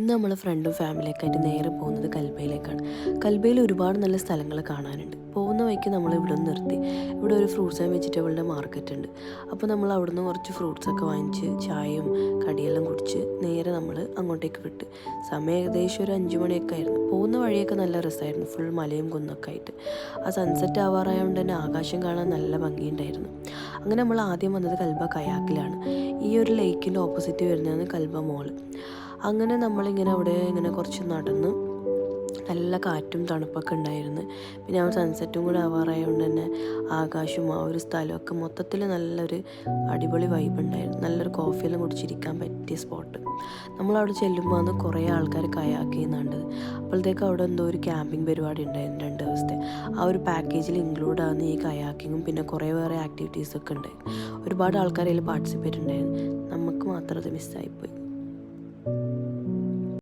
ഇന്ന് നമ്മൾ ഫ്രണ്ടും ഫാമിലിയൊക്കെ ആയിട്ട് നേരെ പോകുന്നത് കൽബയിലേക്കാണ്. കൽബയിൽ ഒരുപാട് നല്ല സ്ഥലങ്ങൾ കാണാനുണ്ട്. പോകുന്ന വഴിക്ക് നമ്മൾ ഇവിടെ നിന്ന് നിർത്തി. ഇവിടെ ഒരു ഫ്രൂട്ട്സ് ആൻഡ് വെജിറ്റബിളിൻ്റെ മാർക്കറ്റ് ഉണ്ട്. അപ്പോൾ നമ്മൾ അവിടെ നിന്ന് കുറച്ച് ഫ്രൂട്ട്സൊക്കെ വാങ്ങിച്ച് ചായയും കടിയെല്ലാം കുടിച്ച് നേരെ നമ്മൾ അങ്ങോട്ടേക്ക് വിട്ട്. സമയം ഏകദേശം ഒരു 5 മണിയൊക്കെ ആയിരുന്നു. പോകുന്ന വഴിയൊക്കെ നല്ല രസമായിരുന്നു, ഫുൾ മലയും കുന്നൊക്കെ ആയിട്ട്. ആ സൺസെറ്റ് ആവാറായതുകൊണ്ട് തന്നെ ആകാശം കാണാൻ നല്ല ഭംഗിയുണ്ടായിരുന്നു. അങ്ങനെ നമ്മൾ ആദ്യം വന്നത് കൽബ കയാക്കിലാണ്. ഈ ഒരു ലേക്കിൻ്റെ ഓപ്പോസിറ്റ് വരുന്നതാണ് കൽബ മോള്. അങ്ങനെ നമ്മളിങ്ങനെ അവിടെ ഇങ്ങനെ കുറച്ച് നടന്ന് നല്ല കാറ്റും തണുപ്പൊക്കെ ഉണ്ടായിരുന്നു. പിന്നെ ആ സൺസെറ്റും കൂടെ ആവാറായതുകൊണ്ട് തന്നെ ആകാശവും ആ ഒരു സ്ഥലമൊക്കെ മൊത്തത്തിൽ നല്ലൊരു അടിപൊളി വൈബ് ഉണ്ടായിരുന്നു. നല്ലൊരു കോഫിയെല്ലാം കുടിച്ചിരിക്കാൻ പറ്റിയ സ്പോട്ട്. നമ്മളവിടെ ചെല്ലുമ്പോൾ അന്ന് കുറേ ആൾക്കാർ കയാക്ക് ചെയ്യുന്നുണ്ട്. അപ്പോഴത്തേക്ക് അവിടെ എന്തോ ഒരു ക്യാമ്പിംഗ് പരിപാടി ഉണ്ടായിരുന്നു 2 ദിവസത്തെ. ആ ഒരു പാക്കേജിൽ ഇൻക്ലൂഡ് ആകുന്ന ഈ കയാക്കിങ്ങും പിന്നെ കുറേ വേറെ ആക്ടിവിറ്റീസൊക്കെ ഉണ്ടായിരുന്നു. ഒരുപാട് ആൾക്കാർ അതിൽ പാർട്ടിസിപ്പേറ്റ് ഉണ്ടായിരുന്നു. നമുക്ക് മാത്രം അത് മിസ്സായിപ്പോയി.